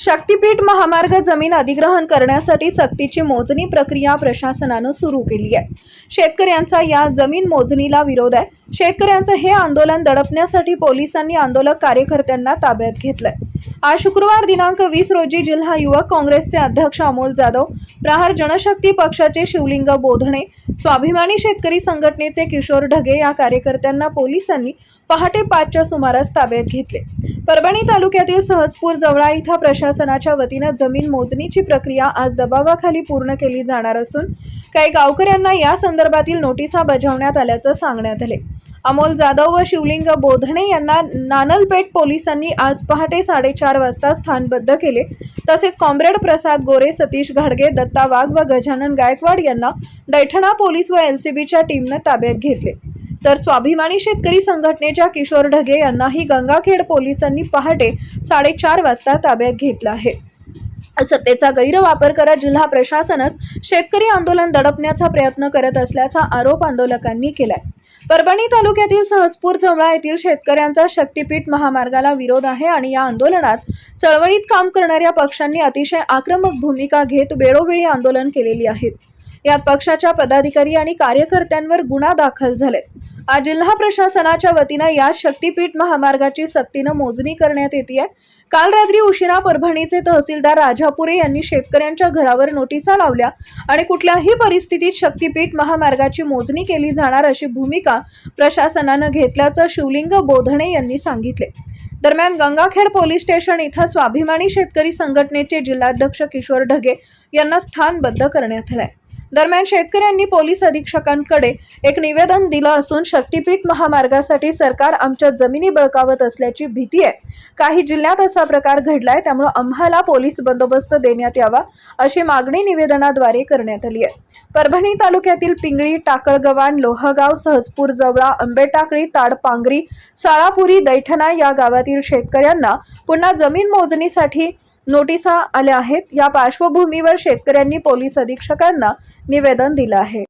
शक्तीपीठ महामार्ग जमीन अधिग्रहण करण्यासाठी सक्तीची मोजणी प्रक्रिया प्रशासनानं सुरू केली आहे। शेतकऱ्यांचा या जमीन मोजणीला विरोध आहे। शेतकऱ्यांचं हे आंदोलन दडपण्यासाठी पोलिसांनी आंदोलक कार्यकर्त्यांना ताब्यात घेतलंय। आज शुक्रवार दिनांक 20 रोजी जिल्हा युवक काँग्रेसचे अध्यक्ष अमोल जाधव, प्रहार जनशक्ती पक्षाचे शिवलिंग बोधणे, स्वाभिमानी शेतकरी संघटनेचे किशोर ढगे या कार्यकर्त्यांना पोलिसांनी पहाटे 5च्या सुमारास ताब्यात घेतले। परभणी तालुक्यातील सहजपूर जवळा इथं प्रशासनाच्या वतीनं जमीन मोजणीची प्रक्रिया आज दबावाखाली पूर्ण केली जाणार असून काही गावकऱ्यांना या संदर्भातील नोटिसा बजावण्यात आल्याचं सांगण्यात आले। अमोल जाधव व शिवलिंग बोधणे यांना नानलपेठ पोलिसांनी आज पहाटे 4:30 वाजता स्थानबद्ध केले। तसेच कॉम्रेड प्रसाद गोरे, सतीश घाडगे, दत्ता वाघ व गजानन गायकवाड यांना दैठणा पोलीस व एलसीबीच्या टीमने ताब्यात घेतले। तर स्वाभिमानी शेतकरी संघटनेच्या किशोर ढगे यांनाही गंगाखेड पोलिसांनी पहाटे 4:30 वाजता ताब्यात घेतला आहे। सत्तेचा गैरवापर करत जिल्हा प्रशासनच शेतकरी आंदोलन दडपण्याचा प्रयत्न करत असल्याचा आरोप आंदोलकांनी केलाय। परभणी तालुक्यातील सहजपूर जवळा येथील शेतकऱ्यांचा शक्तीपीठ महामार्गाला विरोध आहे आणि या आंदोलनात चळवळीत काम करणाऱ्या पक्षांनी अतिशय आक्रमक भूमिका घेत वेळोवेळी आंदोलन केलेली आहे। यात पक्षाच्या पदाधिकारी आणि कार्यकर्त्यांवर गुन्हा दाखल झाले। आज जिल्हा प्रशासनाच्या वतीनं या शक्तीपीठ महामार्गाची सक्तीनं मोजणी करण्यात येते। काल रात्री उशिरा परभणीचे तहसीलदार राजापुरे यांनी शेतकऱ्यांच्या घरावर नोटिसा लावल्या आणि कुठल्याही परिस्थितीत शक्तीपीठ महामार्गाची मोजणी केली जाणार अशी भूमिका प्रशासनानं घेतल्याचं शिवलिंग बोधणे यांनी सांगितले। दरम्यान गंगाखेड पोलीस स्टेशन इथं स्वाभिमानी शेतकरी संघटनेचे जिल्हाध्यक्ष किशोर ढगे यांना स्थानबद्ध करण्यात आले। दरम्यान शेतकऱ्यांनी पोलीस अधीक्षकांकडे एक निवेदन दिलं असून शक्तीपीठ महामार्गासाठी सरकार आमच्या जमिनी बळकावत असल्याची भीती आहे। काही जिल्ह्यात असा प्रकार घडलाय, त्यामुळे आम्हाला पोलीस बंदोबस्त देण्यात यावा अशी मागणी निवेदनाद्वारे करण्यात आली आहे। परभणी तालुक्यातील पिंगळी, टाकळगव्हाण, लोहगाव, सहजपूर जवळा, आंबेटाकळी, ताडपांगरी, साळापुरी, दैठणा या गावातील शेतकऱ्यांना पुन्हा जमीन मोजणीसाठी नोटिसा आल्या आहेत। या पार्श्वभूमीवर शेतकऱ्यांनी पोलीस अधीक्षकांना निवेदन दिलं आहे।